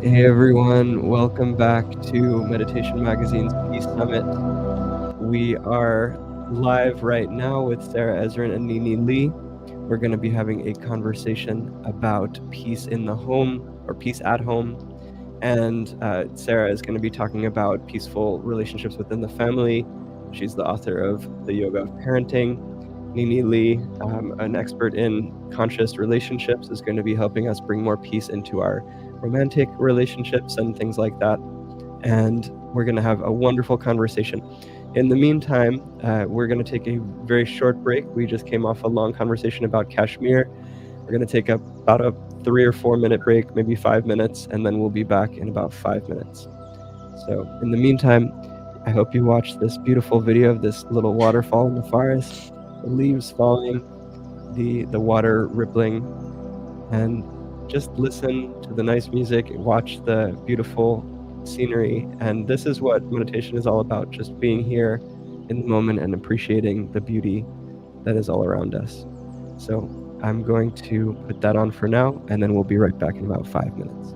Hey everyone, welcome back to Meditation Magazine's Peace Summit. We are live right now with Sarah Ezrin and Nhi Nhi Nhi. We're going to be having a conversation about peace in the home or peace at home. And Sarah is going to be talking about peaceful relationships within the family. She's the author of The Yoga of Parenting. Nhi Nhi Nhi, an expert in conscious relationships, is going to be helping us bring more peace into our romantic relationships and things like that. And we're going to have a wonderful conversation. In the meantime, we're going to take a very short break. We just came off a long conversation about Kashmir. We're going to take about a 3 or 4 minute break, maybe 5 minutes, and then we'll be back in about 5 minutes. So in the meantime, I hope you watch this beautiful video of this little waterfall in the forest, the leaves falling, the water rippling, and just listen to the nice music, watch the beautiful scenery. And this is what meditation is all about, just being here in the moment and appreciating the beauty that is all around us. So I'm going to put that on for now, and then we'll be right back in about 5 minutes.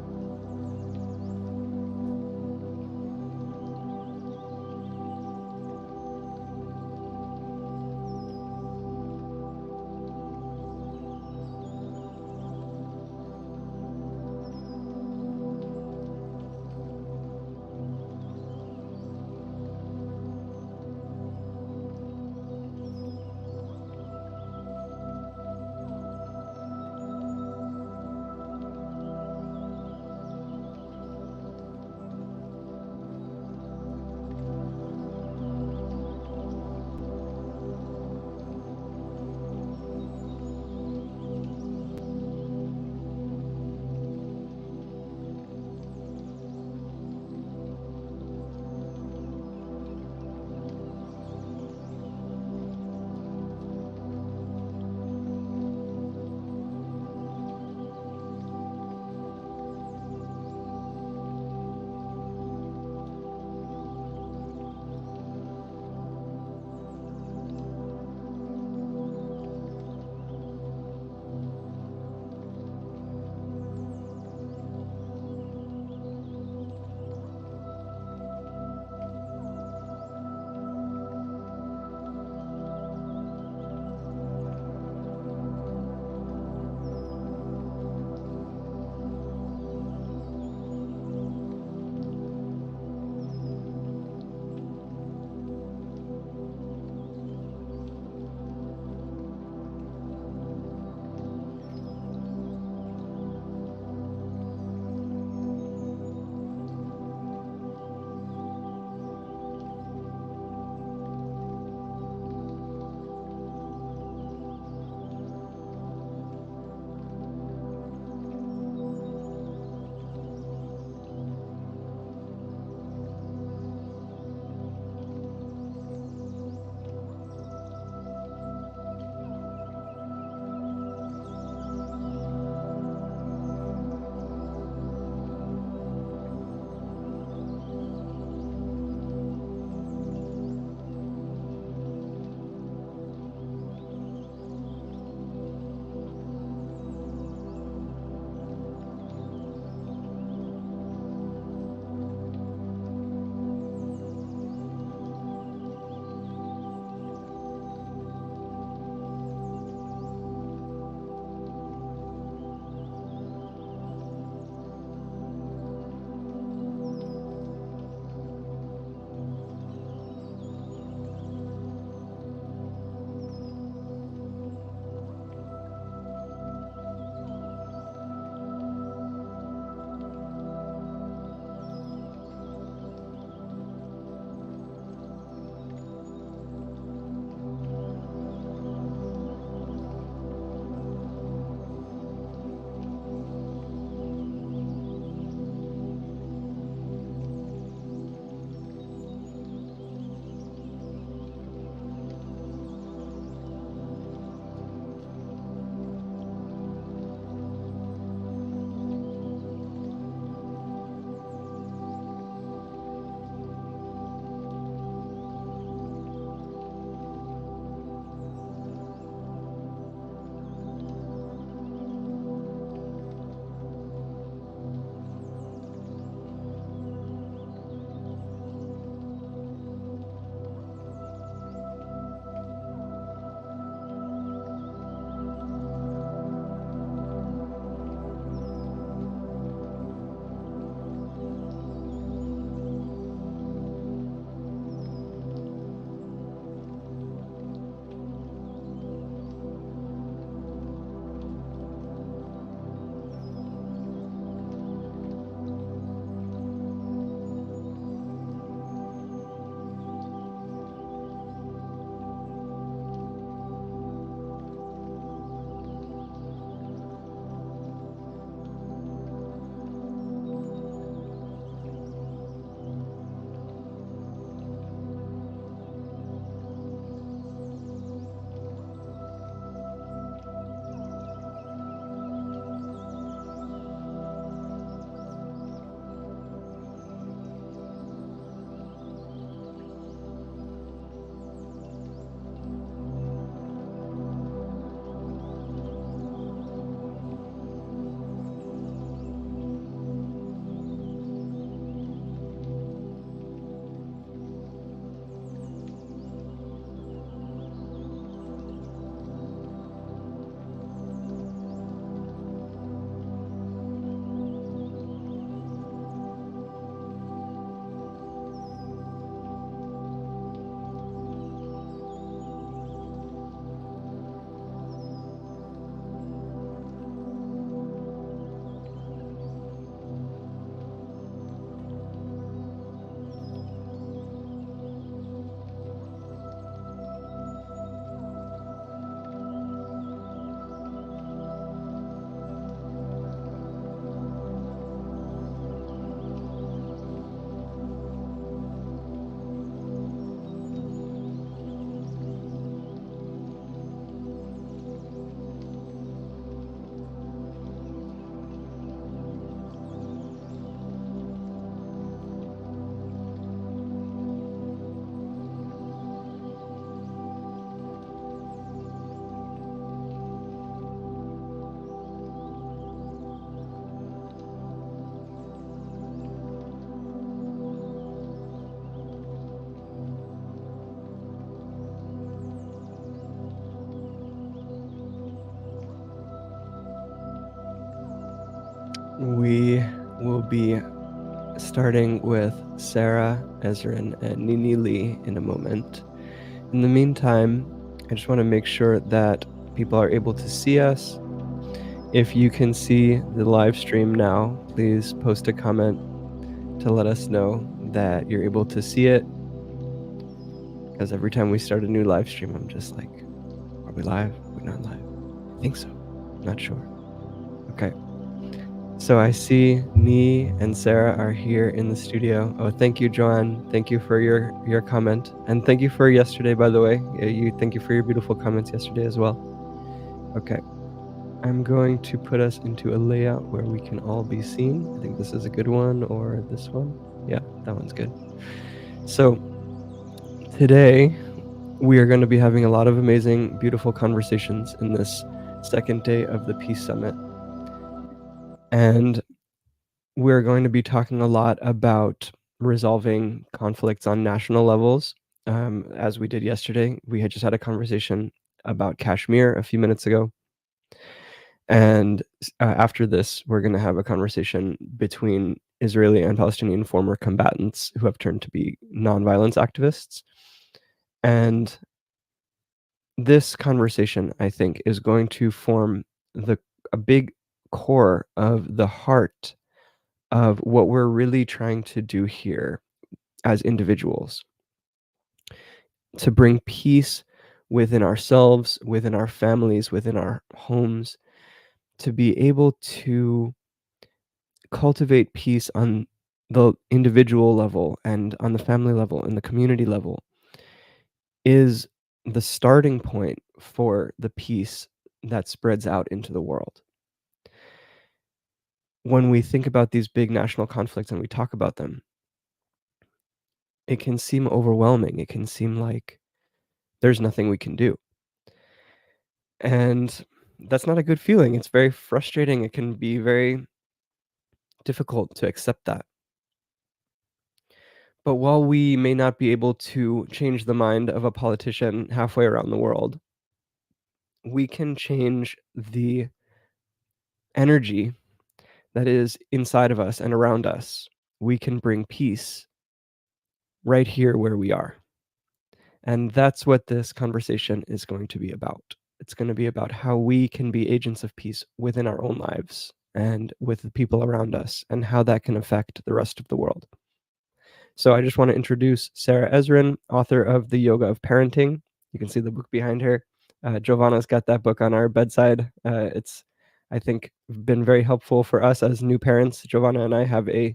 We will be starting with Sarah, Ezrin, and Nhi Nhi Nhi in a moment. In the meantime, I just want to make sure that people are able to see us. If you can see the live stream now, please post a comment to let us know that you're able to see it. Because every time we start a new live stream, I'm just like, are we live? Are we not live? I think so. Not sure. Okay. So I see Nhi and Sarah are here in the studio. Oh, thank you, Joanne. Thank you for your comment. And thank you for yesterday, by the way. Thank you for your beautiful comments yesterday as well. Okay. I'm going to put us into a layout where we can all be seen. I think this is a good one, or this one. Yeah, that one's good. So today we are going to be having a lot of amazing, beautiful conversations in this second day of the Peace Summit. And we're going to be talking a lot about resolving conflicts on national levels. As we did yesterday, we had just had a conversation about Kashmir a few minutes ago. And after this, we're going to have a conversation between Israeli and Palestinian former combatants who have turned to be nonviolence activists. And this conversation, I think, is going to form a big core of the heart of what we're really trying to do here as individuals, to bring peace within ourselves, within our families, within our homes, to be able to cultivate peace on the individual level and on the family level and the community level is the starting point for the peace that spreads out into the world. When we think about these big national conflicts and we talk about them, it can seem overwhelming. It can seem like there's nothing we can do. And that's not a good feeling. It's very frustrating. It can be very difficult to accept that. But while we may not be able to change the mind of a politician halfway around the world, we can change the energy that is inside of us and around us. We can bring peace right here where we are. And that's what this conversation is going to be about. It's going to be about how we can be agents of peace within our own lives and with the people around us, and how that can affect the rest of the world. So I just want to introduce Sarah Ezrin, author of The Yoga of Parenting. You can see the book behind her. Giovanna's got that book on our bedside. It's, I think, been very helpful for us as new parents. Giovanna and I have a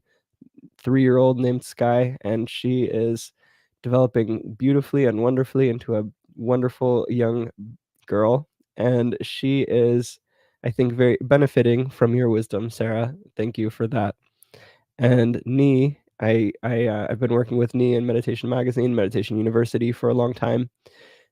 3-year-old named Sky, and she is developing beautifully and wonderfully into a wonderful young girl. And she is, I think, very benefiting from your wisdom, Sarah. Thank you for that. And Nhi, I've been working with Nhi in Meditation Magazine, Meditation University for a long time,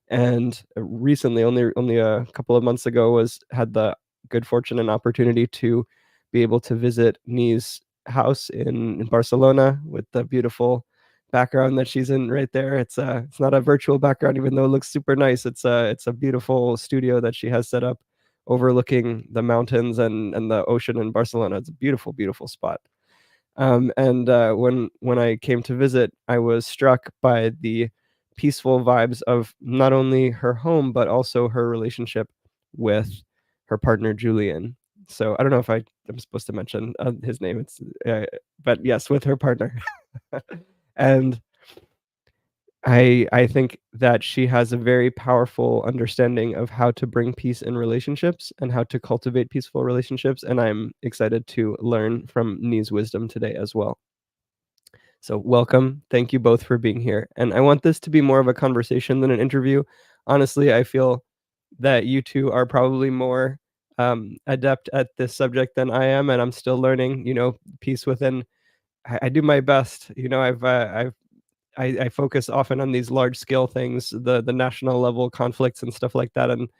and recently, only a couple of months ago, had the good fortune and opportunity to be able to visit Nhi's house in Barcelona with the beautiful background that she's in right there. It's not a virtual background, even though it looks super nice. It's a beautiful studio that she has set up overlooking the mountains and the ocean in Barcelona. It's a beautiful, beautiful spot. And when I came to visit, I was struck by the peaceful vibes of not only her home, but also her relationship with her partner, Julian. So I don't know if I'm supposed to mention his name. But yes, with her partner. And I think that she has a very powerful understanding of how to bring peace in relationships and how to cultivate peaceful relationships. And I'm excited to learn from Nhi's wisdom today as well. So welcome. Thank you both for being here. And I want this to be more of a conversation than an interview. Honestly, I feel that you two are probably more adept at this subject than I am, and I'm still learning. Peace within. I do my best. I focus often on these large scale things, the national level conflicts and stuff like that, and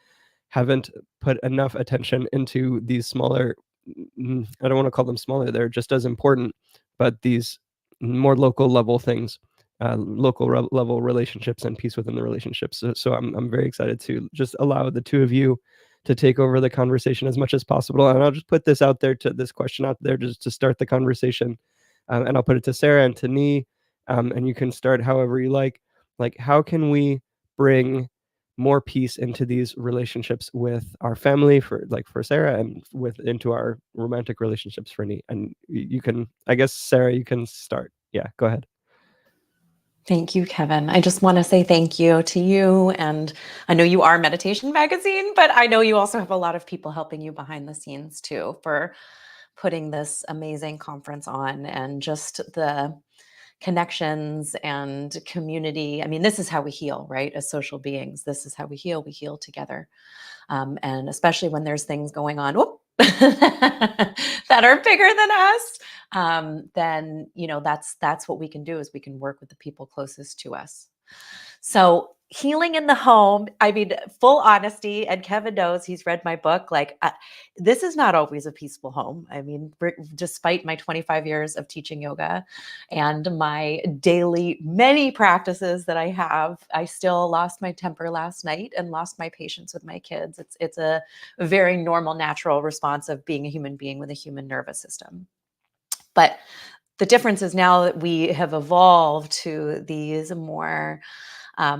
haven't put enough attention into these smaller. I don't want to call them smaller; they're just as important, but these more local level things, level relationships and peace within the relationships. So I'm very excited to just allow the two of you to take over the conversation as much as possible. And I'll just put this out there, to this question out there, just to start the conversation. And I'll put it to Sarah and to Nhi, and you can start however you like. Like, how can we bring more peace into these relationships with our family, for Sarah, and into our romantic relationships for Nhi? And you can, I guess, Sarah, you can start. Yeah, go ahead. Thank you, Kevin. I just want to say thank you to you. And I know you are Meditation Magazine, but I know you also have a lot of people helping you behind the scenes too, for putting this amazing conference on, and just the connections and community. I mean, this is how we heal, right? As social beings, this is how we heal. We heal together. And especially when there's things going on that are bigger than us, then, that's what we can do, is we can work with the people closest to us. So healing in the home, I mean, full honesty, and Kevin knows, he's read my book, this is not always a peaceful home. I mean, despite my 25 years of teaching yoga and my daily many practices that I have, I still lost my temper last night and lost my patience with my kids. It's a very normal, natural response of being a human being with a human nervous system. But the difference is, now that we have evolved to these more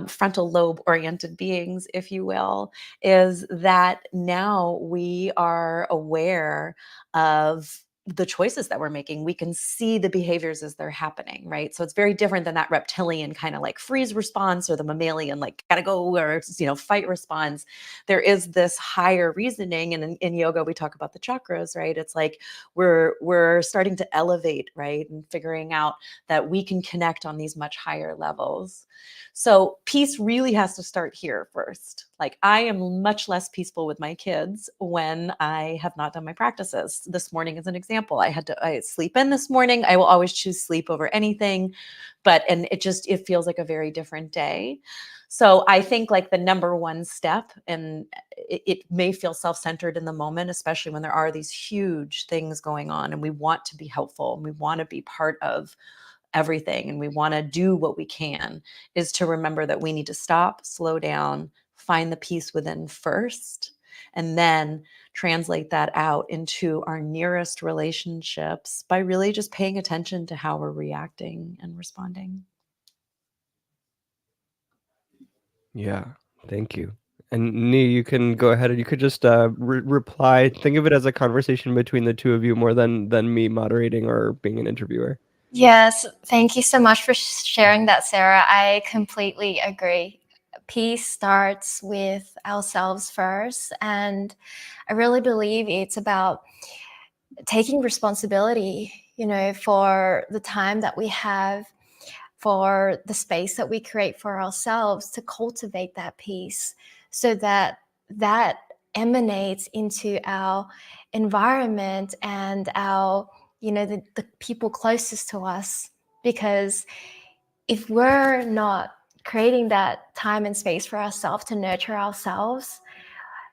frontal lobe oriented beings, if you will, is that now we are aware of the choices that we're making. We can see the behaviors as they're happening, right? So it's very different than that reptilian kind of freeze response, or the mammalian gotta go, or fight response. There is this higher reasoning, and in yoga we talk about the chakras, right? It's like we're starting to elevate, right, and figuring out that we can connect on these much higher levels. So peace really has to start here first. I am much less peaceful with my kids when I have not done my practices. This morning is an example. I sleep in this morning. I will always choose sleep over anything, and it feels like a very different day. So I think the number one step, and it may feel self-centered in the moment, especially when there are these huge things going on, and we want to be helpful, and we want to be part of everything, and we want to do what we can, is to remember that we need to stop, slow down, find the peace within first, and then translate that out into our nearest relationships by really just paying attention to how we're reacting and responding. Yeah, thank you. And Nhi, you can go ahead and you could just reply. Think of it as a conversation between the two of you, more than me moderating or being an interviewer. Yes, thank you so much for sharing that, Sarah. I completely agree. Peace starts with ourselves first, and I really believe it's about taking responsibility, for the time that we have, for the space that we create for ourselves, to cultivate that peace, so that emanates into our environment and our, the people closest to us. Because if we're not creating that time and space for ourselves to nurture ourselves,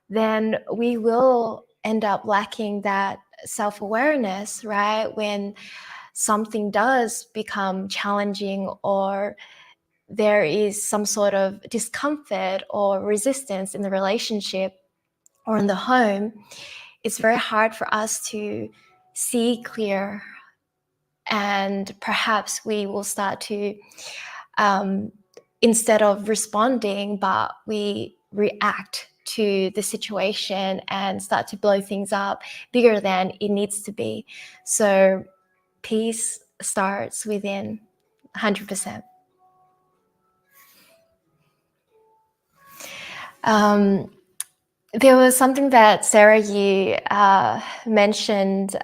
then we will end up lacking that self-awareness, right? When something does become challenging, or there is some sort of discomfort or resistance in the relationship or in the home, it's very hard for us to see clear. And perhaps we will start to, instead of responding, but we react to the situation and start to blow things up bigger than it needs to be. So peace starts within, 100%. There was something that, Sarah, you mentioned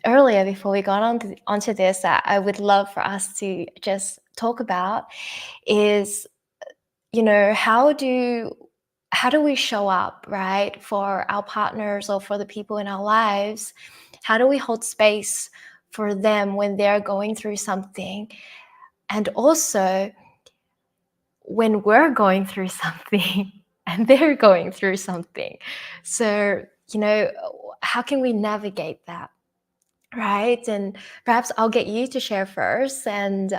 earlier before we got onto this, that I would love for us to just talk about, is, how do we show up, right, for our partners or for the people in our lives? How do we hold space for them when they're going through something? And also, when we're going through something and they're going through something. So, how can we navigate that? Right. And perhaps I'll get you to share first. And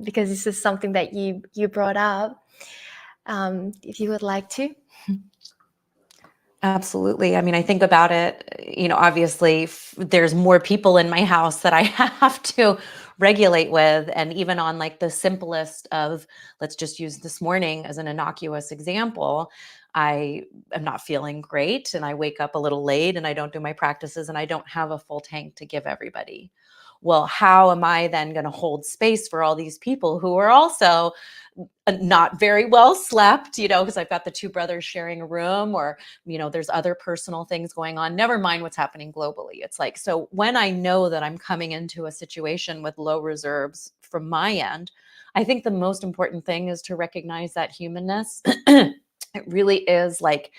because this is something that you brought up, if you would like to. Absolutely. I mean, I think about it, obviously there's more people in my house that I have to regulate with. And even on like the simplest of, let's just use this morning as an innocuous example. I am not feeling great and I wake up a little late and I don't do my practices and I don't have a full tank to give everybody. Well, how am I then going to hold space for all these people who are also not very well slept, because I've got the two brothers sharing a room, or, there's other personal things going on, never mind what's happening globally. It's like, so when I know that I'm coming into a situation with low reserves from my end, I think the most important thing is to recognize that humanness. It really is like,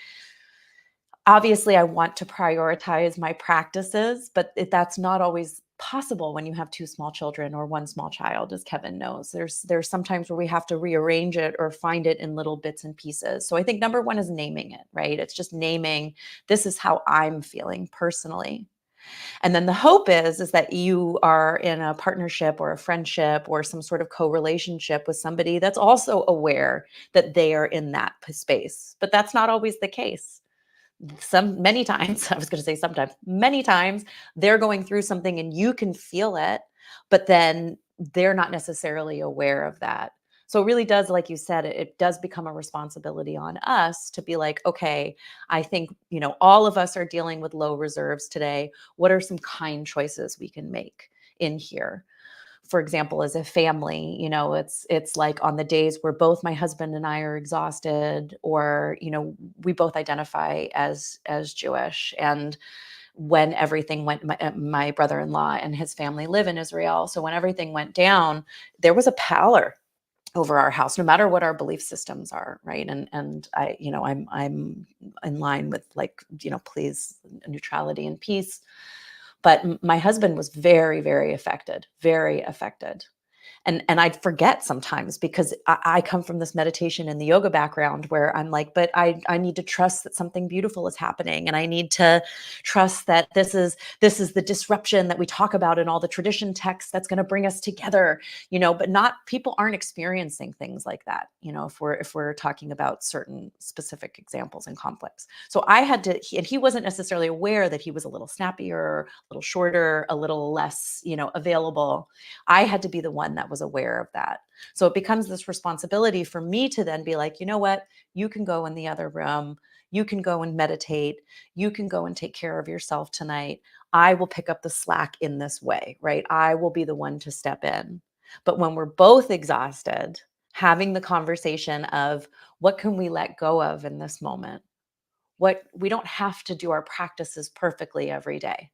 obviously I want to prioritize my practices, but that's not always possible when you have two small children or one small child, as Kevin knows. There's sometimes where we have to rearrange it or find it in little bits and pieces. So I think number one is naming it, right? It's just naming, this is how I'm feeling personally. And then the hope is that you are in a partnership or a friendship or some sort of co-relationship with somebody that's also aware that they are in that space. But that's not always the case. Many times, I was going to say sometimes, many times they're going through something and you can feel it, but then they're not necessarily aware of that. So it really does, like you said, it does become a responsibility on us to be like, okay, I think, all of us are dealing with low reserves today. What are some kind choices we can make in here? For example, as a family, it's like on the days where both my husband and I are exhausted, or, we both identify as Jewish. And when everything went, my brother-in-law and his family live in Israel. So when everything went down, there was a pallor over our house, no matter what our belief systems are, right? And I, I'm in line with like, please, neutrality and peace. But my husband was very, very affected, very affected. And I'd forget sometimes because I come from this meditation and the yoga background where I'm like, but I need to trust that something beautiful is happening. And I need to trust that this is the disruption that we talk about in all the tradition texts that's going to bring us together, but not, people aren't experiencing things like that, if we're talking about certain specific examples and conflicts. So I had to, and he wasn't necessarily aware that he was a little snappier, a little shorter, a little less, available. I had to be the one that was aware of that. So it becomes this responsibility for me to then be like, you know what, you can go in the other room. You can go and meditate. You can go and take care of yourself tonight. I will pick up the slack in this way, right? I will be the one to step in. But when we're both exhausted, having the conversation of what can we let go of in this moment? We don't have to do our practices perfectly every day.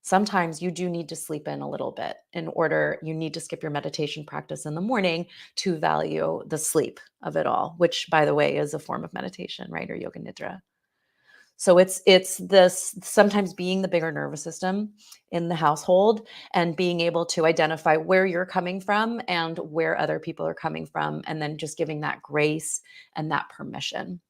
Sometimes you do need to sleep in a little bit you need to skip your meditation practice in the morning to value the sleep of it all, which by the way is a form of meditation, right? Or yoga nidra. So it's this sometimes being the bigger nervous system in the household and being able to identify where you're coming from and where other people are coming from, and then just giving that grace and that permission.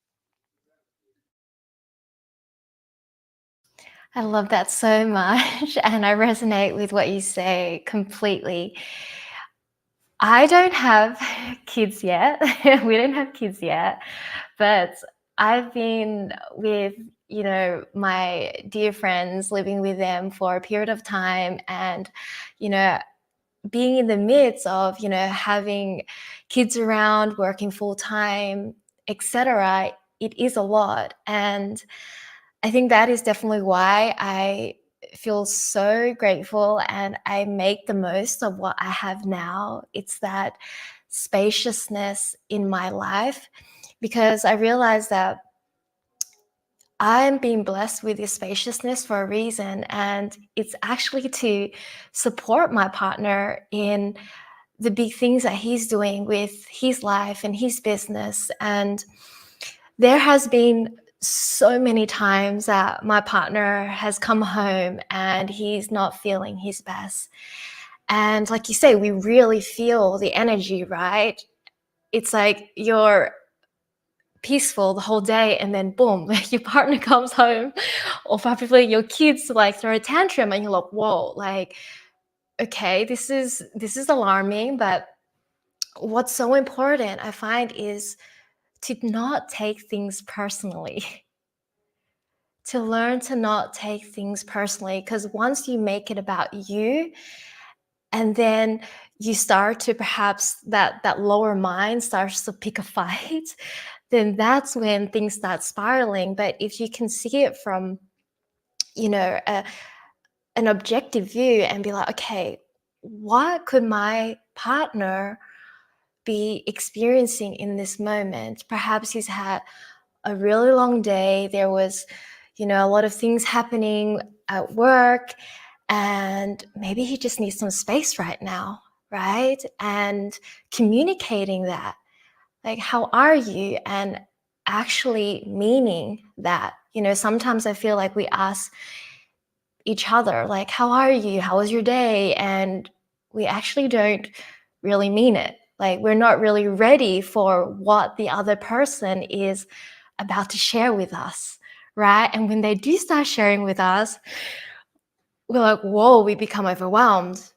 I love that so much, and I resonate with what you say completely. I don't have kids yet. We don't have kids yet, but I've been with, my dear friends, living with them for a period of time, and, you know, being in the midst of, having kids around, working full time, etc. It is a lot, and I think that is definitely why I feel so grateful and I make the most of what I have now. It's that spaciousness in my life, because I realize that I'm being blessed with this spaciousness for a reason, and it's actually to support my partner in the big things that he's doing with his life and his business. And there has been so many times that my partner has come home and he's not feeling his best. And like you say, we really feel the energy, right? It's like you're peaceful the whole day and then boom, your partner comes home, or probably your kids like throw a tantrum and you're like, whoa, like, okay, this is alarming. But what's so important, I find, is to not take things personally. to learn to not take things personally, because once you make it about you, and then you start to perhaps that lower mind starts to pick a fight, then that's when things start spiraling. But if you can see it from, an objective view and be like, okay, what could my partner be experiencing in this moment? Perhaps he's had a really long day. There was, a lot of things happening at work, and maybe he just needs some space right now, right? And communicating that, like, how are you? And actually meaning that. Sometimes I feel like we ask each other, like, how are you? How was your day? And we actually don't really mean it. Like, we're not really ready for what the other person is about to share with us, right? And when they do start sharing with us, we're like, whoa, we become overwhelmed.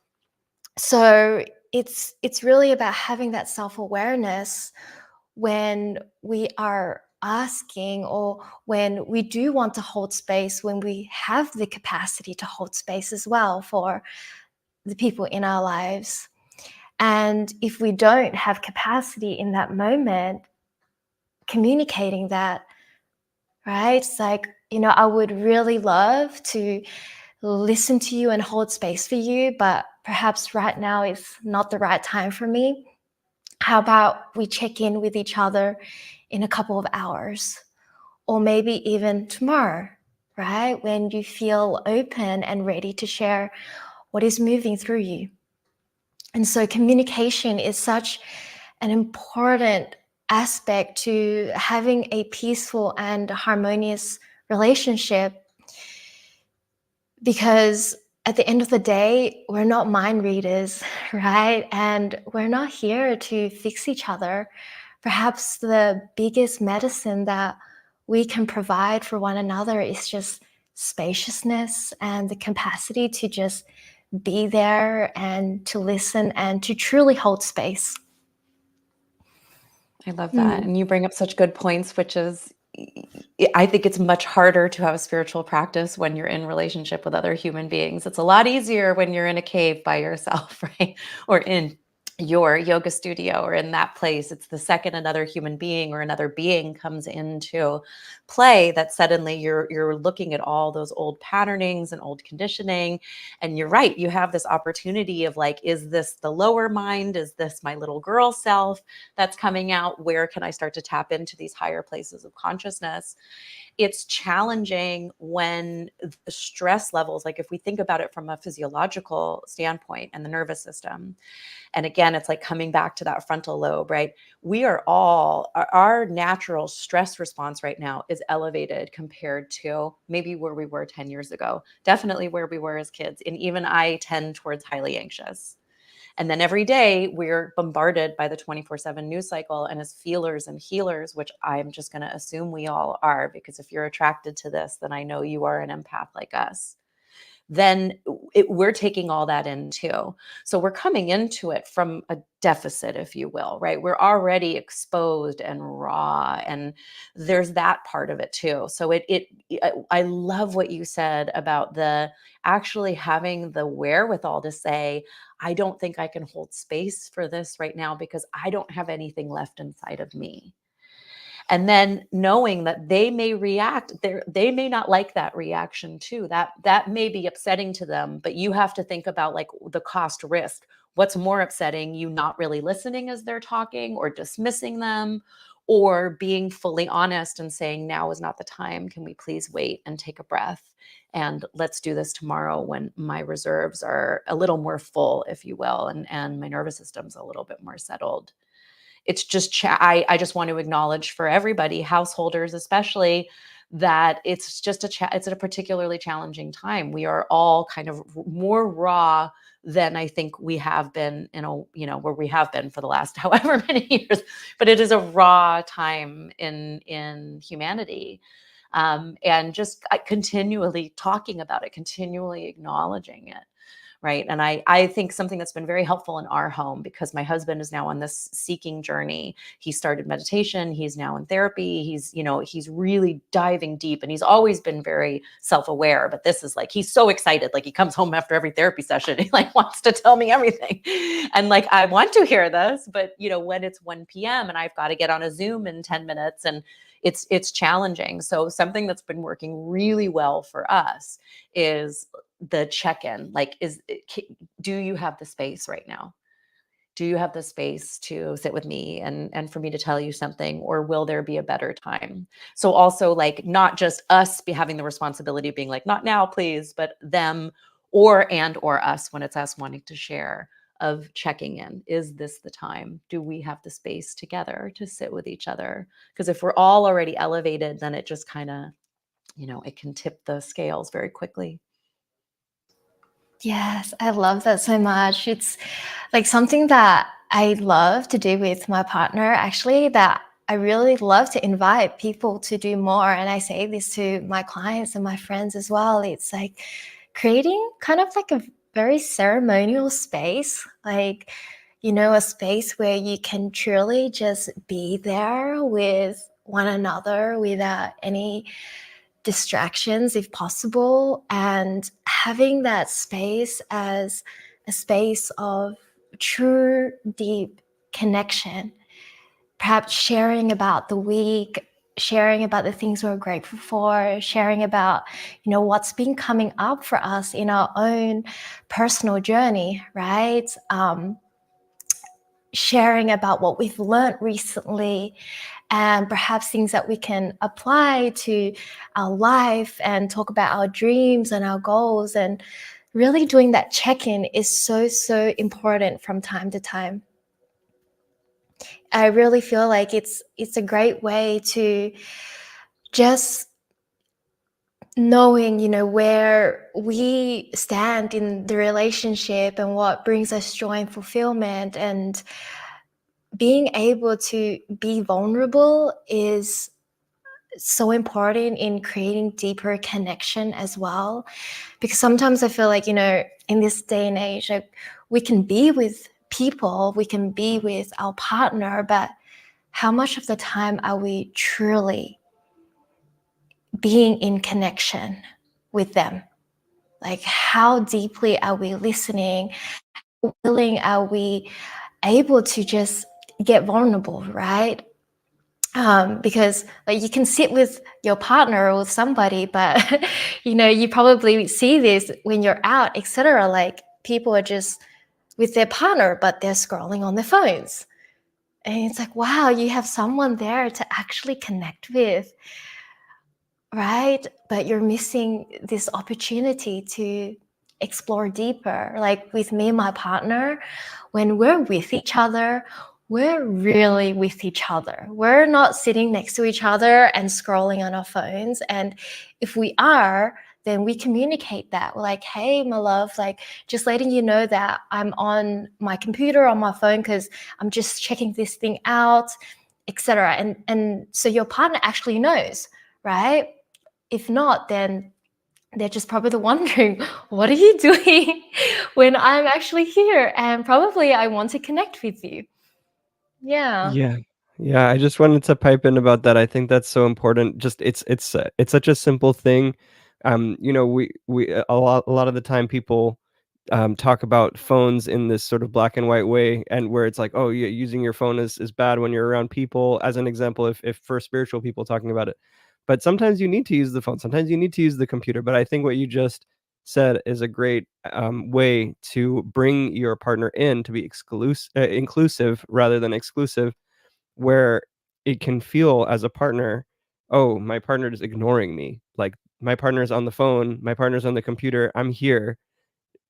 So it's really about having that self-awareness when we are asking, or when we do want to hold space, when we have the capacity to hold space as well for the people in our lives. And if we don't have capacity in that moment, communicating that, right? It's like, I would really love to listen to you and hold space for you, but perhaps right now is not the right time for me. How about we check in with each other in a couple of hours, or maybe even tomorrow, right? When you feel open and ready to share what is moving through you. And so communication is such an important aspect to having a peaceful and harmonious relationship, because at the end of the day, we're not mind readers, right? And we're not here to fix each other. Perhaps the biggest medicine that we can provide for one another is just spaciousness and the capacity to just be there and to listen and to truly hold space. I love that. And you bring up such good points, which is, I think it's much harder to have a spiritual practice when you're in relationship with other human beings. It's a lot easier when you're in a cave by yourself, right? Or in your yoga studio or in that place. It's the second another human being or another being comes into play that suddenly you're looking at all those old patternings and old conditioning. And you're right, you have this opportunity of like, is this the lower mind? Is this my little girl self that's coming out? Where can I start to tap into these higher places of consciousness? It's challenging when the stress levels, like if we think about it from a physiological standpoint and the nervous system, and again, it's like coming back to that frontal lobe, right? We are all, our natural stress response right now is elevated compared to maybe where we were 10 years ago, definitely where we were as kids. And even I tend towards highly anxious. And then every day we're bombarded by the 24/7 news cycle. And as feelers and healers, which I'm just going to assume we all are, because if you're attracted to this, then I know you are an empath like us. Then we're taking all that in too. So we're coming into it from a deficit, if you will, right? We're already exposed and raw, and there's that part of it too. So I love what you said about the actually having the wherewithal to say, I don't think I can hold space for this right now because I don't have anything left inside of me. And then knowing that they may react, they may not like that reaction too. That may be upsetting to them, but you have to think about like the cost risk. What's more upsetting, you not really listening as they're talking or dismissing them, or being fully honest and saying, now is not the time. Can we please wait and take a breath? And let's do this tomorrow when my reserves are a little more full, if you will, and my nervous system's a little bit more settled. It's just I just want to acknowledge for everybody, householders especially, that it's just it's a particularly challenging time. We are all kind of more raw than I think we have been where we have been for the last however many years. But it is a raw time in humanity. And just continually talking about it, continually acknowledging it, right? And I think something that's been very helpful in our home, because my husband is now on this seeking journey. He started meditation, he's now in therapy, he's really diving deep, and he's always been very self-aware, but this is like, he's so excited, like he comes home after every therapy session, he like wants to tell me everything. And like, I want to hear this, but when it's 1 p.m. and I've got to get on a Zoom in 10 minutes, and it's challenging. So something that's been working really well for us is the check-in. Like, do you have the space right now? Do you have the space to sit with me and for me to tell you something, or will there be a better time? So also, like, not just us having the responsibility of being like, not now, please, but them or us, when it's us wanting to share, of checking in. Is this the time? Do we have the space together to sit with each other? Because if we're all already elevated, then it just kind of, it can tip the scales very quickly. Yes, I love that so much. It's like something that I love to do with my partner, actually, that I really love to invite people to do more. And I say this to my clients and my friends as well. It's like creating kind of like a very ceremonial space, like, a space where you can truly just be there with one another without any distractions if possible, and having that space as a space of true deep connection, perhaps sharing about the week, sharing about the things we're grateful for, sharing about what's been coming up for us in our own personal journey, right? Sharing about what we've learned recently, and perhaps things that we can apply to our life, and talk about our dreams and our goals. And really doing that check-in is so, so important from time to time. I really feel like it's a great way to just knowing, where we stand in the relationship and what brings us joy and fulfillment. And being able to be vulnerable is so important in creating deeper connection as well. Because sometimes I feel like, in this day and age, like, we can be with people, we can be with our partner, but how much of the time are we truly being in connection with them? Like, how deeply are we listening? How willing are we able to just get vulnerable, right? Because like, you can sit with your partner or with somebody, but you probably see this when you're out, etc. Like, people are just with their partner, but they're scrolling on their phones, and it's like, wow, you have someone there to actually connect with, right? But you're missing this opportunity to explore deeper. Like with me and my partner, when we're with each other, we're really with each other. We're not sitting next to each other and scrolling on our phones. And if we are, then we communicate that. We're like, hey, my love, like, just letting you know that I'm on my computer, on my phone, because I'm just checking this thing out, etc. And so your partner actually knows, right? If not, then they're just probably wondering, what are you doing when I'm actually here? And probably I want to connect with you. Yeah. Yeah. Yeah, I just wanted to pipe in about that. I think that's so important. Just it's such a simple thing. We a lot of the time people talk about phones in this sort of black and white way, and where it's like, oh, yeah, using your phone is bad when you're around people, as an example, if for spiritual people talking about it. But sometimes you need to use the phone. Sometimes you need to use the computer. But I think what you just said is a great way to bring your partner in, to be inclusive rather than exclusive, where it can feel as a partner, oh, my partner is ignoring me. Like, my partner's on the phone, my partner's on the computer, I'm here,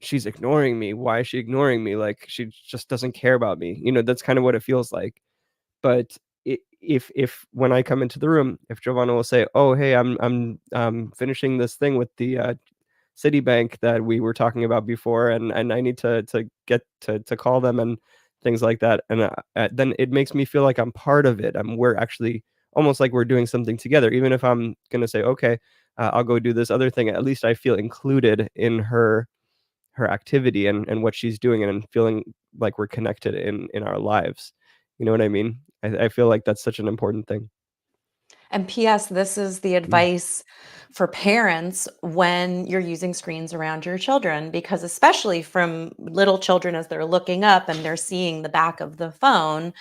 she's ignoring me. Why is she ignoring me? Like, she just doesn't care about me. That's kind of what it feels like. But if when I come into the room, if Giovanna will say, "Oh, hey, I'm finishing this thing with the Citibank that we were talking about before, and I need to get to call them," and things like that, and then it makes me feel like I'm part of it. We're actually almost like we're doing something together. Even if I'm gonna say, "Okay, I'll go do this other thing," at least I feel included in her her activity and what she's doing and feeling like we're connected in our lives. You know what I mean? I feel like that's such an important thing. And PS, this is the Mm. advice for parents when you're using screens around your children, because especially from little children, as they're looking up and they're seeing the back of the phone,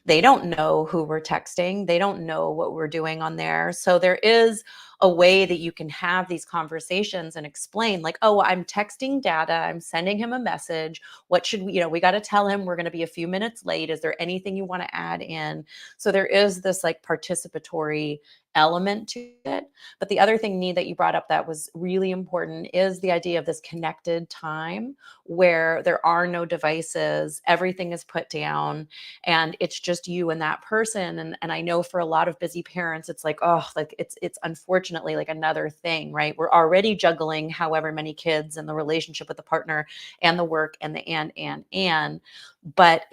they don't know who we're texting. They don't know what we're doing on there. So there is a way that you can have these conversations and explain, like, oh, I'm texting data, I'm sending him a message. What should we, we got to tell him we're going to be a few minutes late. Is there anything you want to add in? So there is this like participatory element to it. But the other thing, Nee, that you brought up that was really important is the idea of this connected time where there are no devices, everything is put down, and it's just you and that person. And I know for a lot of busy parents, it's like, oh, like it's unfortunately like another thing, right? We're already juggling however many kids and the relationship with the partner and the work and the and but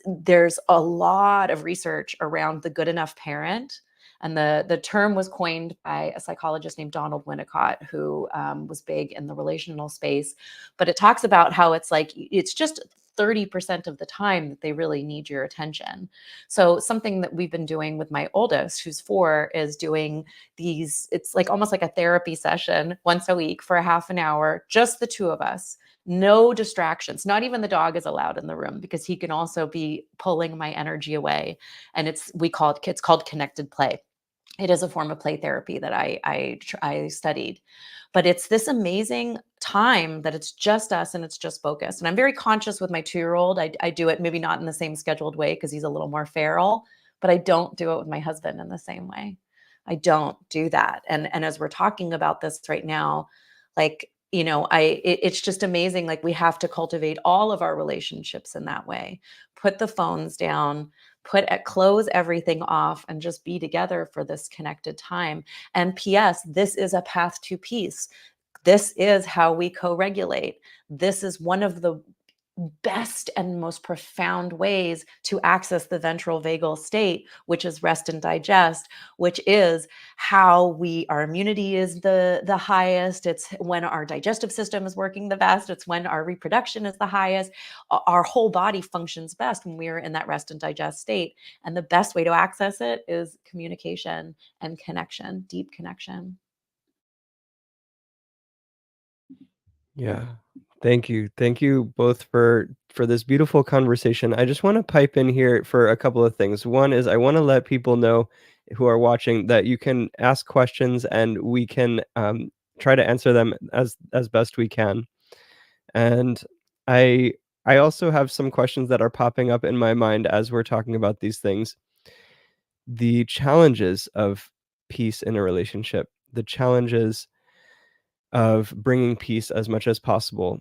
there's a lot of research around the good enough parent. And the term was coined by a psychologist named Donald Winnicott, who was big in the relational space. But it talks about how it's like, it's just 30% of the time that they really need your attention. So something that we've been doing with my oldest, who's 4, is doing these, it's like almost like a therapy session once a week for a half an hour, just the two of us. No distractions. Not even the dog is allowed in the room because he can also be pulling my energy away. And it's called connected play. It is a form of play therapy that I studied, but it's this amazing time that it's just us and it's just focused. And I'm very conscious with my 2-year-old. I do it maybe not in the same scheduled way because he's a little more feral, but I don't do it with my husband in the same way. I don't do that. And as we're talking about this right now, like, it's just amazing. Like, we have to cultivate all of our relationships in that way. Put the phones down, close everything off, and just be together for this connected time. And PS, this is a path to peace. This is how we co-regulate. This is one of the best and most profound ways to access the ventral vagal state, which is rest and digest, which is how our immunity is the highest. It's when our digestive system is working the best. It's when our reproduction is the highest. Our whole body functions best when we are in that rest and digest state. And the best way to access it is communication and connection, deep connection. Yeah. Thank you. Thank you both for this beautiful conversation. I just want to pipe in here for a couple of things. One is I want to let people know who are watching that you can ask questions and we can try to answer them as best we can. And I I also have some questions that are popping up in my mind as we're talking about these things. The challenges of peace in a relationship, the challenges of bringing peace as much as possible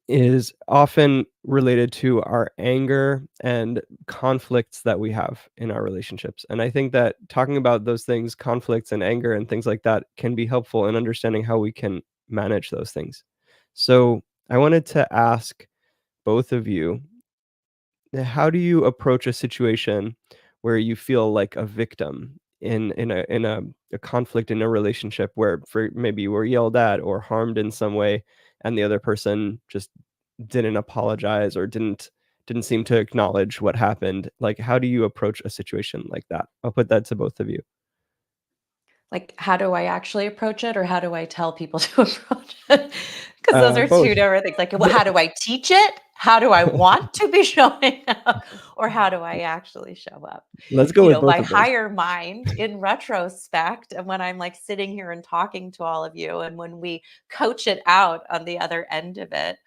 is often related to our anger and conflicts that we have in our relationships. And I think that talking about those things, conflicts and anger and things like that, can be helpful in understanding how we can manage those things. So I wanted to ask both of you, how do you approach a situation where you feel like a victim in a conflict in a relationship where for maybe you were yelled at or harmed in some way and the other person just didn't apologize or didn't seem to acknowledge what happened? Like, how do you approach a situation like that? I'll put that to both of you. Like, how do I actually approach it, or how do I tell people to approach it? Because those are Both. 2 different things. Like, how do I teach it? How do I want to be showing up? Or how do I actually show up? Let's go with both My of those. higher mind in retrospect, and when I'm, like, sitting here and talking to all of you, and when we coach it out on the other end of it,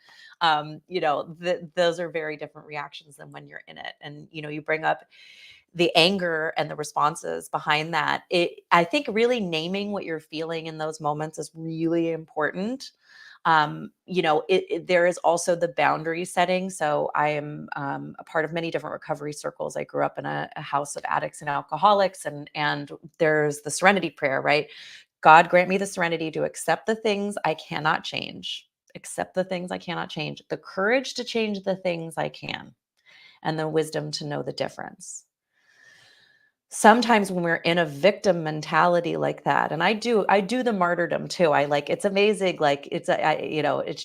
those are very different reactions than when you're in it. And, you bring up the anger and the responses behind that. I think really naming what you're feeling in those moments is really important. There is also the boundary setting. So I am a part of many different recovery circles. I grew up in a house of addicts and alcoholics, and there's the serenity prayer, right? God grant me the serenity to accept the things I cannot change, accept the things I cannot change, the courage to change the things I can, and the wisdom to know the difference. sometimes when we're in a victim mentality like that, and I do the martyrdom too. I like, it's amazing. Like it's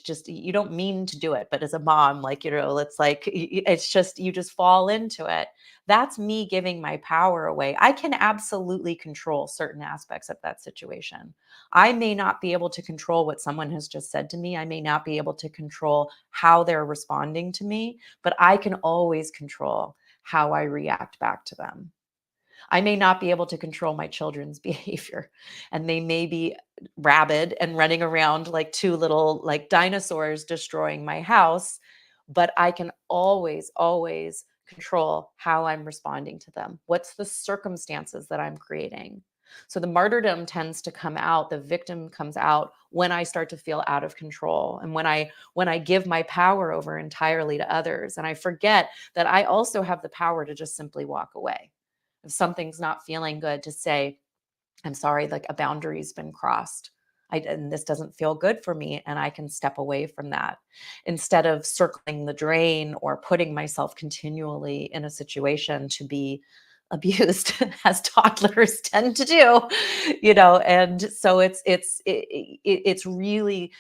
just, you don't mean to do it, but as a mom, like, it's like, it's just, you just fall into it. That's me giving my power away. I can absolutely control certain aspects of that situation. I may not be able to control what someone has just said to me. I may not be able to control how they're responding to me, but I can always control how I react back to them. I may not be able to control my children's behavior, and they may be rabid and running around like two little like dinosaurs destroying my house, but I can always, always control how I'm responding to them. What's the circumstances that I'm creating? So the martyrdom tends to come out, the victim comes out when I start to feel out of control, and when I give my power over entirely to others, and I forget that I also have the power to just simply walk away. If something's not feeling good, to say, I'm sorry, like a boundary's been crossed. And this doesn't feel good for me. And I can step away from that instead of circling the drain or putting myself continually in a situation to be abused as toddlers tend to do, and so it's really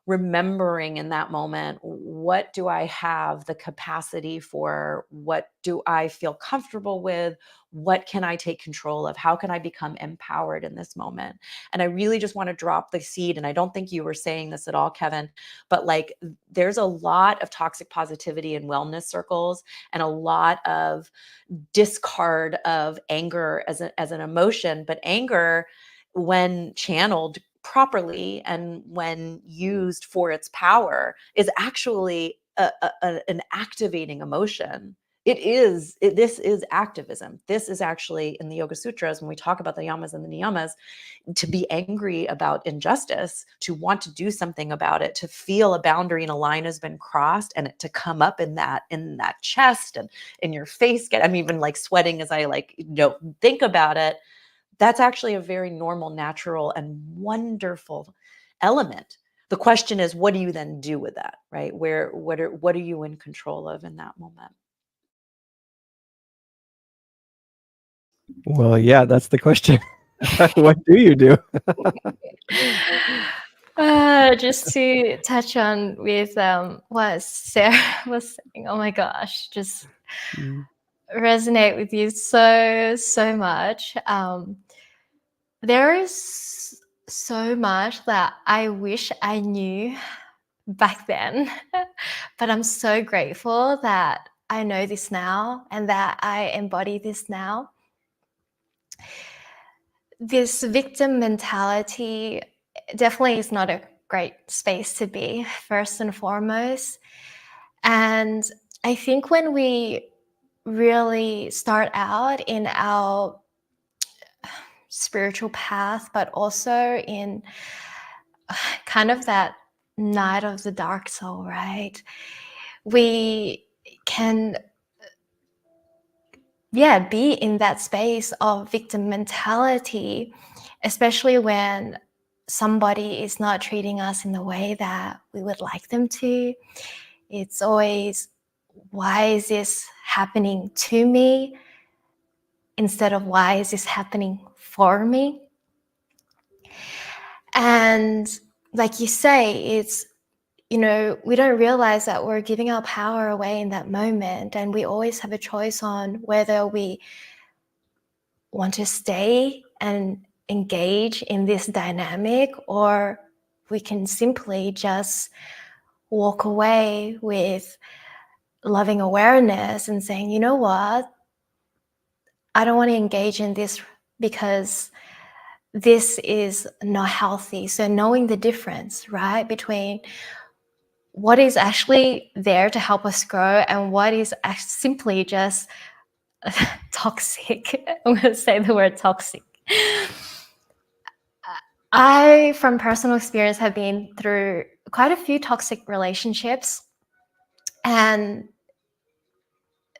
remembering in that moment, what do I have the capacity for? What do I feel comfortable with? What can I take control of? How can I become empowered in this moment? And I really just want to drop the seed. And I don't think you were saying this at all, Kevin, but like, there's a lot of toxic positivity in wellness circles, and a lot of discard of anger as an emotion. But anger, when channeled properly and when used for its power, is actually an activating emotion. This is activism. This is actually, in the Yoga Sutras, when we talk about the yamas and the niyamas, to be angry about injustice, to want to do something about it, to feel a boundary and a line has been crossed, and it to come up in that chest and in your face. I'm even like sweating as I think about it. That's actually a very normal, natural, and wonderful element. The question is, what do you then do with that, right? What are you in control of in that moment? Well, yeah, that's the question. What do you do? Just to touch on with what Sarah was saying, oh my gosh, just resonate with you so much. There is so much that I wish I knew back then, but I'm so grateful that I know this now and that I embody this now. This victim mentality definitely is not a great space to be, first and foremost. And I think when we really start out in our spiritual path, but also in kind of that night of the dark soul, right? We can, be in that space of victim mentality, especially when somebody is not treating us in the way that we would like them to. It's always, why is this happening to me? Instead of, why is this happening for me? And like you say, it's, we don't realize that we're giving our power away in that moment. And we always have a choice on whether we want to stay and engage in this dynamic, or we can simply just walk away with loving awareness and saying, you know what, I don't want to engage in this because this is not healthy. So knowing the difference, right, between what is actually there to help us grow and what is simply just toxic. I'm going to say the word toxic. I, from personal experience, have been through quite a few toxic relationships, and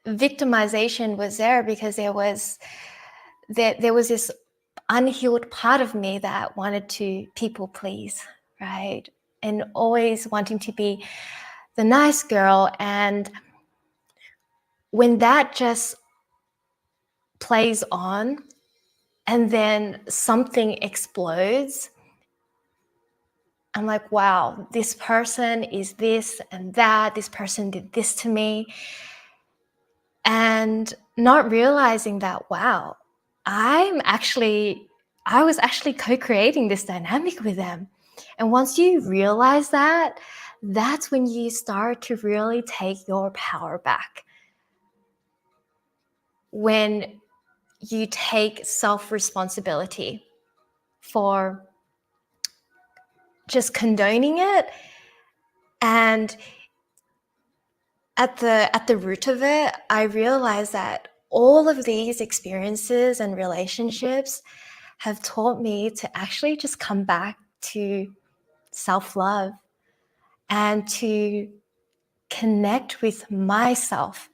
victimization was there because there was this unhealed part of me that wanted to people please, right? And always wanting to be the nice girl. And when that just plays on, and then something explodes. I'm like, wow, this person is this and that. This person did this to me. And not realizing that, wow, I was actually co-creating this dynamic with them. And once you realize that, that's when you start to really take your power back. When you take self-responsibility for just condoning it, and at the root of it, I realized that all of these experiences and relationships have taught me to actually just come back to self-love and to connect with myself,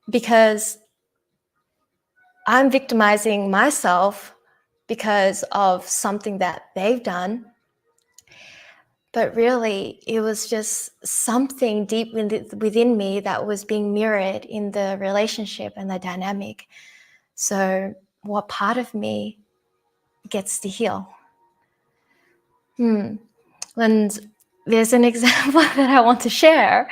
because I'm victimizing myself because of something that they've done. But really, it was just something deep within me that was being mirrored in the relationship and the dynamic. So what part of me gets to heal? And there's an example that I want to share,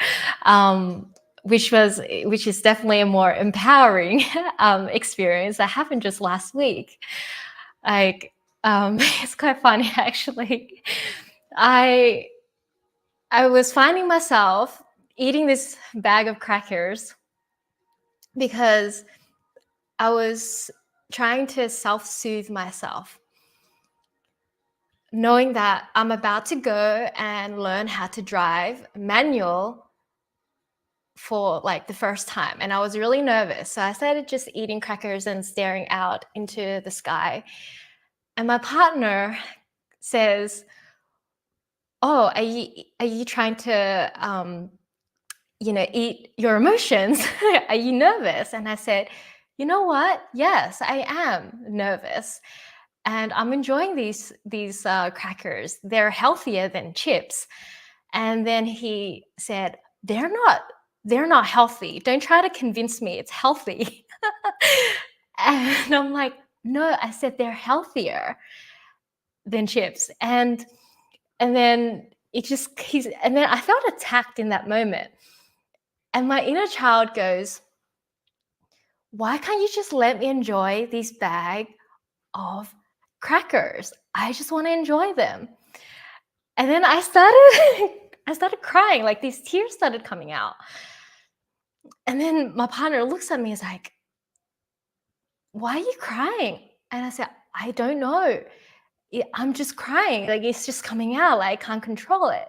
which is definitely a more empowering experience that happened just last week. It's quite funny, actually. I was finding myself eating this bag of crackers because I was trying to self-soothe myself, knowing that I'm about to go and learn how to drive manual for like the first time. And I was really nervous. So I started just eating crackers and staring out into the sky. And my partner says, "Oh, are you trying to eat your emotions? Are you nervous?" And I said, "You know what? Yes, I am nervous, and I'm enjoying these crackers. They're healthier than chips." And then he said, "They're not healthy. Don't try to convince me it's healthy." And I'm like, "No," I said, "they're healthier than chips." And then and then I felt attacked in that moment. And my inner child goes, "Why can't you just let me enjoy this bag of crackers? I just want to enjoy them." And then I started crying, like these tears started coming out. And then my partner looks at me and is like, "Why are you crying?" And I said, "I don't know. I'm just crying. Like it's just coming out. Like I can't control it."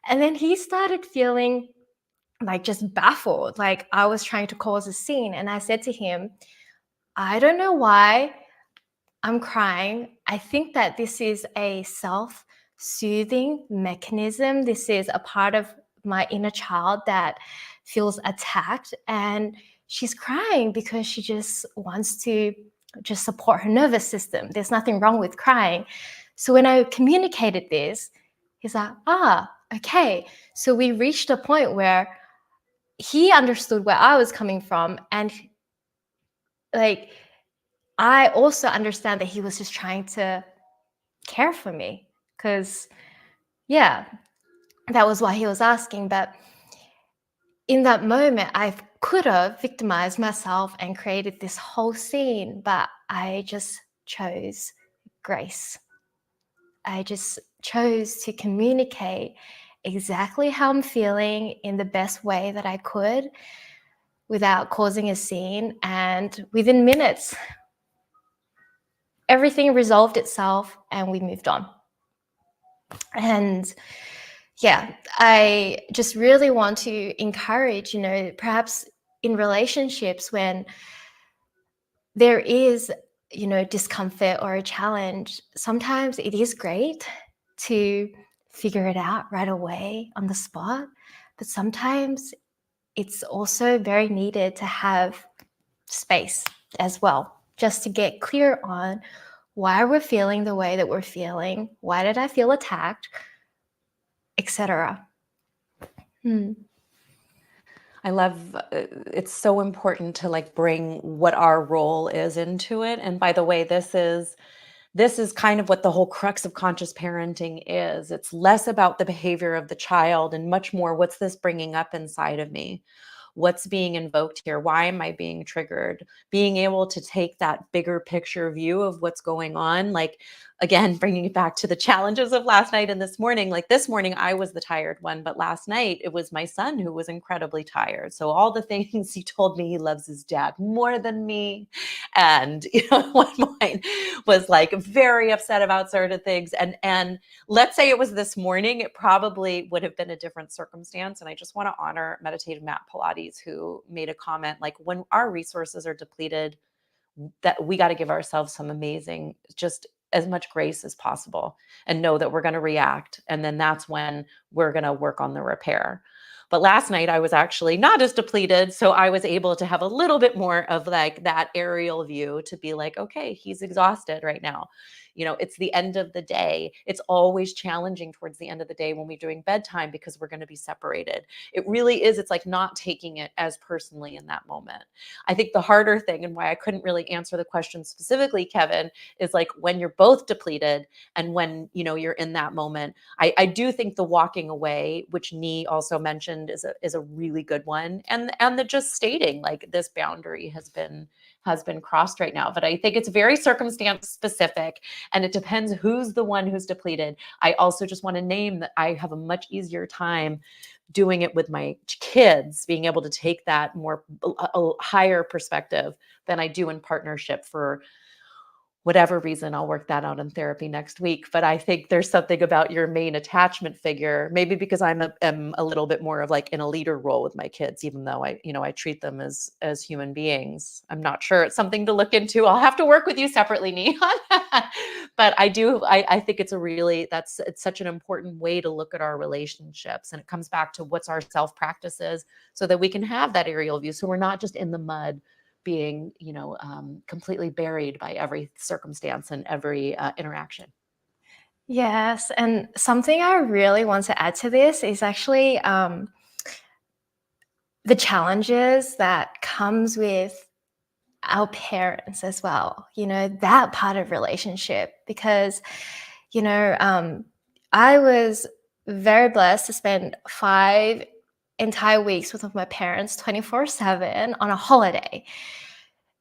And then he started feeling like just baffled, like I was trying to cause a scene. And I said to him, "I don't know why I'm crying. I think that this is a self-soothing mechanism. This is a part of my inner child that feels attacked, and she's crying because she just wants to just support her nervous system. There's nothing wrong with crying." So when I communicated this, he's like, okay. So we reached a point where he understood where I was coming from, and like I also understand that he was just trying to care for me, because yeah, that was why he was asking. But in that moment, I could have victimized myself and created this whole scene, but I just chose grace. I just chose to communicate exactly how I'm feeling in the best way that I could without causing a scene. And within minutes, everything resolved itself and we moved on. And yeah, I just really want to encourage, perhaps in relationships when there is, discomfort or a challenge, sometimes it is great to figure it out right away on the spot. But sometimes it's also very needed to have space as well, just to get clear on why we're feeling the way that we're feeling, why did I feel attacked, etc. I love it's so important to like bring what our role is into it. And by the way, this is kind of what the whole crux of conscious parenting is. It's less about the behavior of the child and much more what's this bringing up inside of me? What's being invoked here? Why am I being triggered? Being able to take that bigger picture view of what's going on, like again, bringing it back to the challenges of last night and this morning. Like this morning, I was the tired one, but last night it was my son who was incredibly tired. So all the things he told me he loves his dad more than me, and at one point was like very upset about certain things, and let's say it was this morning, it probably would have been a different circumstance. And I just want to honor Meditative Matt Pilates, who made a comment like, when our resources are depleted, that we got to give ourselves some amazing, just as much grace as possible, and know that we're going to react. And then that's when we're going to work on the repair. But last night I was actually not as depleted. So I was able to have a little bit more of like that aerial view to be like, okay, he's exhausted right now. It's the end of the day. It's always challenging towards the end of the day when we're doing bedtime because we're going to be separated. It really is. It's like not taking it as personally in that moment. I think the harder thing, and why I couldn't really answer the question specifically, Kevin, is like when you're both depleted and when, you're in that moment. I do think the walking away, which Nhi also mentioned, is a really good one. And the just stating like this boundary has been crossed right now. But I think it's very circumstance specific, and it depends who's the one who's depleted. I also just want to name that I have a much easier time doing it with my kids, being able to take that more a higher perspective than I do in partnership. For whatever reason, I'll work that out in therapy next week. But I think there's something about your main attachment figure, maybe because am a little bit more of like in a leader role with my kids, even though I treat them as human beings. I'm not sure. It's something to look into. I'll have to work with you separately, Nhi, on that. But I think it's it's such an important way to look at our relationships. And it comes back to what's our self practices so that we can have that aerial view. So we're not just in the mud being, completely buried by every circumstance and every interaction. Yes, and something I really want to add to this is actually the challenges that comes with our parents as well, that part of relationship. Because, I was very blessed to spend 5 entire weeks with my parents 24/7 on a holiday.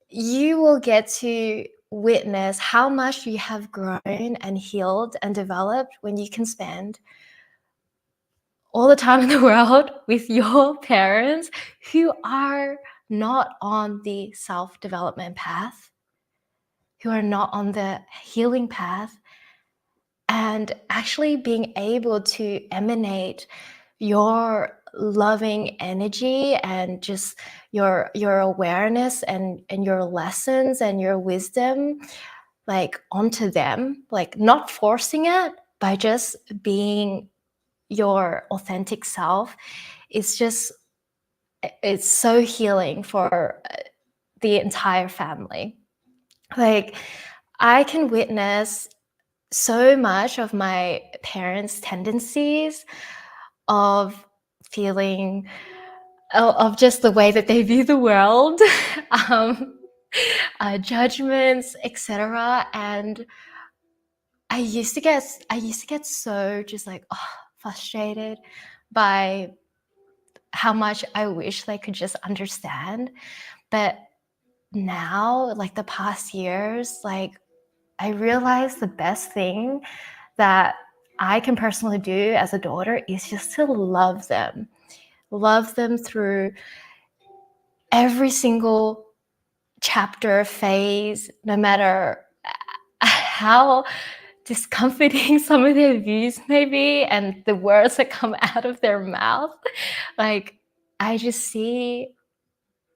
You will get to witness how much you have grown and healed and developed when you can spend all the time in the world with your parents who are not on the self-development path, who are not on the healing path, and actually being able to emanate your loving energy and just your awareness and your lessons and your wisdom like onto them, like not forcing it, by just being your authentic self. It's so healing for the entire family. Like I can witness so much of my parents' tendencies of feeling of just the way that they view the world, judgments, etc. And I used to get so just like frustrated by how much I wish they could just understand. But now, like the past years, like I realized the best thing that I can personally do as a daughter is just to love them through every single chapter, phase, no matter how discomforting some of their views may be and the words that come out of their mouth. Like I just see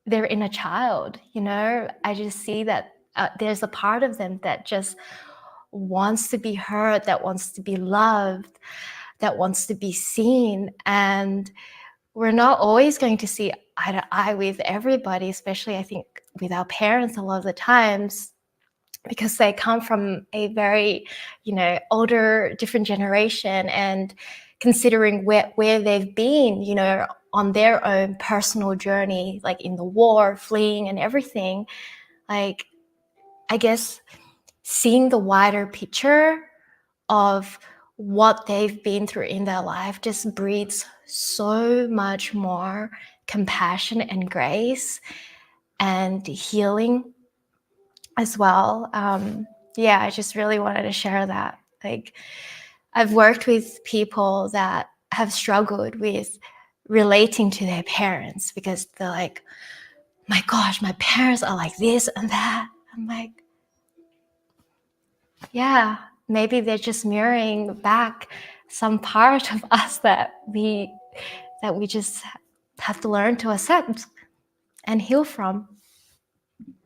their inner child, I just see that there's a part of them that just wants to be heard, that wants to be loved, that wants to be seen. And we're not always going to see eye to eye with everybody, especially I think with our parents a lot of the times, because they come from a very, older, different generation, and considering where they've been, you know, on their own personal journey, like in the war, fleeing and everything, like, I guess seeing the wider picture of what they've been through in their life just breeds so much more compassion and grace and healing as well. Yeah, I just really wanted to share that. Like, I've worked with people that have struggled with relating to their parents because they're like, my gosh, my parents are like this and that. I'm like, yeah, maybe they're just mirroring back some part of us that we just have to learn to accept and heal from.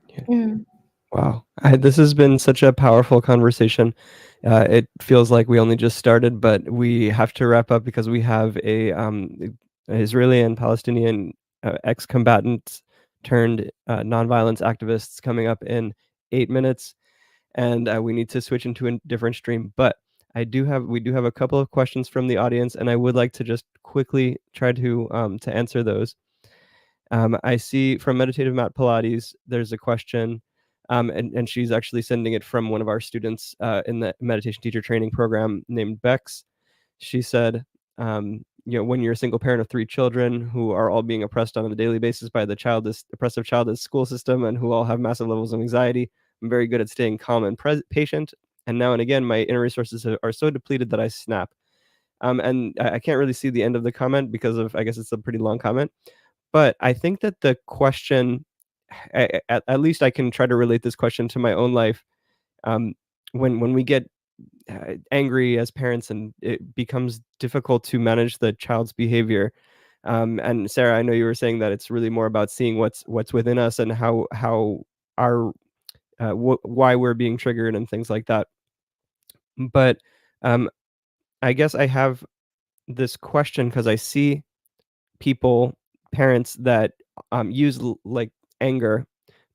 Yeah. Mm. Wow. This has been such a powerful conversation. It feels like we only just started, but we have to wrap up because we have a Israeli and Palestinian ex-combatants turned nonviolence activists coming up in 8 minutes, and we need to switch into a different stream. But we do have a couple of questions from the audience, and I would like to just quickly try to answer those. I see from Meditative Mat Pilates, there's a question, and she's actually sending it from one of our students in the meditation teacher training program named Bex. She said, when you're a single parent of 3 children who are all being oppressed on a daily basis by the oppressive childless school system and who all have massive levels of anxiety, I'm very good at staying calm and patient. And now and again, my inner resources are so depleted that I snap. And I can't really see the end of the comment because I guess it's a pretty long comment. But I think that the question, at least I can try to relate this question to my own life. When we get angry as parents and it becomes difficult to manage the child's behavior. And Sarah, I know you were saying that it's really more about seeing what's within us and how our why we're being triggered and things like that. But I guess I have this question because I see parents that use like anger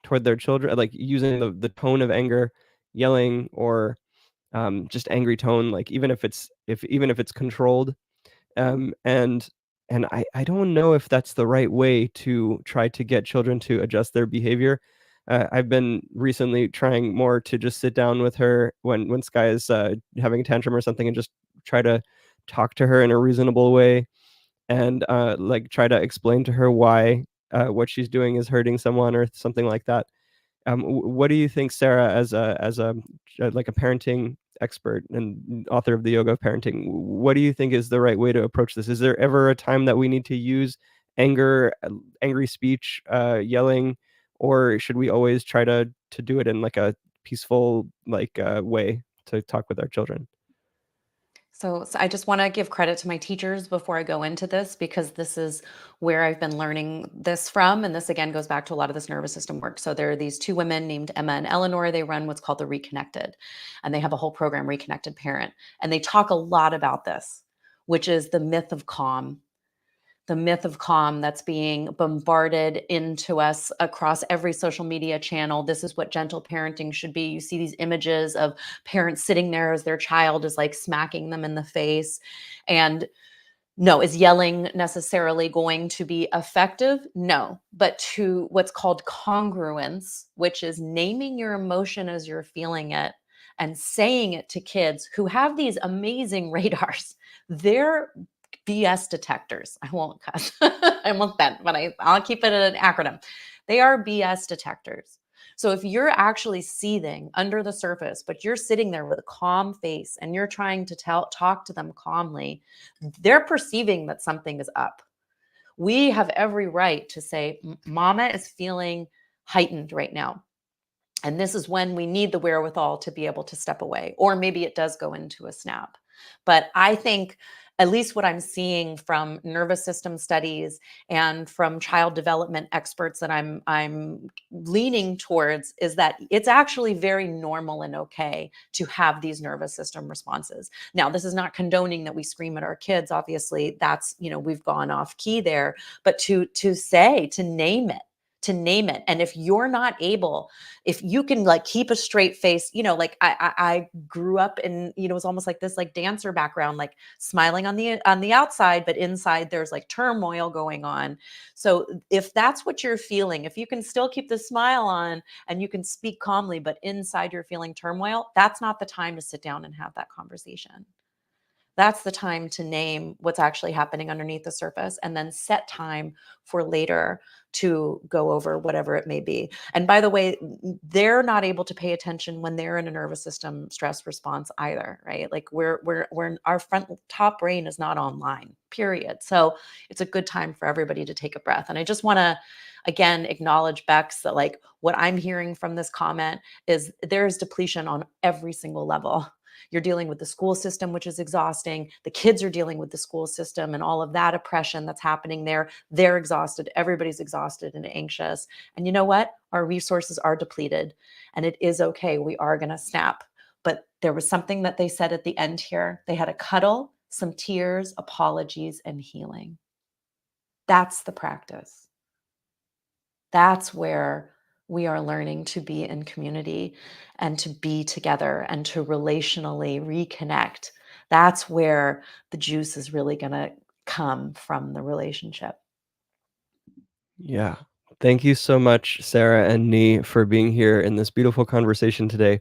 toward their children, like using the tone of anger, yelling or just angry tone, like even if it's controlled. And I don't know if that's the right way to try to get children to adjust their behavior. I've been recently trying more to just sit down with her when Sky is having a tantrum or something and just try to talk to her in a reasonable way and like try to explain to her why what she's doing is hurting someone or something like that. What do you think, Sarah, as a like a parenting expert and author of the Yoga of Parenting? What do you think is the right way to approach this? Is there ever a time that we need to use anger, angry speech, yelling, or should we always try to do it in like a peaceful way to talk with our children? So I just want to give credit to my teachers before I go into this, because this is where I've been learning this from. And this again goes back to a lot of this nervous system work. So there are these 2 women named Emma and Eleanor. They run what's called the Reconnected, and they have a whole program, Reconnected Parent. And they talk a lot about this, which is the myth of calm. The myth of calm that's being bombarded into us across every social media channel. This is what gentle parenting should be. You see these images of parents sitting there as their child is like smacking them in the face. And no, is yelling necessarily going to be effective? No, but to what's called congruence, which is naming your emotion as you're feeling it and saying it to kids who have these amazing radars. They're BS detectors. I won't cuss. I won't that, but I'll keep it an acronym. They are BS detectors. So if you're actually seething under the surface, but you're sitting there with a calm face and you're trying to talk to them calmly, they're perceiving that something is up. We have every right to say, Mama is feeling heightened right now. And this is when we need the wherewithal to be able to step away, or maybe it does go into a snap. But I think at least what I'm seeing from nervous system studies and from child development experts that I'm leaning towards is that it's actually very normal and okay to have these nervous system responses. Now, this is not condoning that we scream at our kids. Obviously, that's, we've gone off key there, but to name it, to name it. And if you're not able, if you can like keep a straight face, you know, like I grew up in, you know, it was almost like this like dancer background, like smiling on the outside, but inside there's like turmoil going on. So if that's what you're feeling, if you can still keep the smile on and you can speak calmly, but inside you're feeling turmoil, that's not the time to sit down and have that conversation. That's the time to name what's actually happening underneath the surface and then set time for later to go over whatever it may be. And by the way, they're not able to pay attention when they're in a nervous system stress response either, right? Like we're our front top brain is not online, period. So it's a good time for everybody to take a breath. And I just want to again acknowledge Bex that like what I'm hearing from this comment is there's depletion on every single level. You're dealing with the school system, which is exhausting. The kids are dealing with the school system and all of that oppression that's happening there. They're exhausted. Everybody's exhausted and anxious. And you know what? Our resources are depleted and it is okay. We are going to snap. But there was something that they said at the end here. They had a cuddle, some tears, apologies, and healing. That's the practice. That's where we are learning to be in community and to be together and to relationally reconnect. That's where the juice is really going to come from the relationship. Yeah. Thank you so much, Sarah and Nhi, for being here in this beautiful conversation today.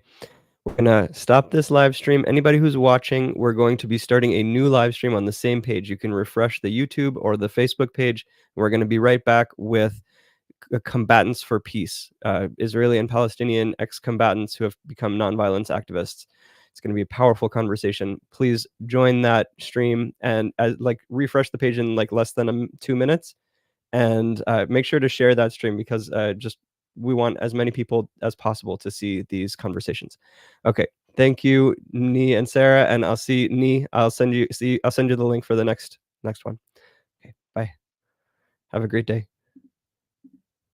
We're going to stop this live stream. Anybody who's watching, we're going to be starting a new live stream on the same page. You can refresh the YouTube or the Facebook page. We're going to be right back with combatants for peace, Israeli and Palestinian ex-combatants who have become nonviolence activists. It's going to be a powerful conversation. Please join that stream and like refresh the page in like less than 2 minutes, and make sure to share that stream because we want as many people as possible to see these conversations. Okay, thank you, Nhi and Sarah, and I'll see Nhi. I'll send you the link for the next one. Okay, bye. Have a great day.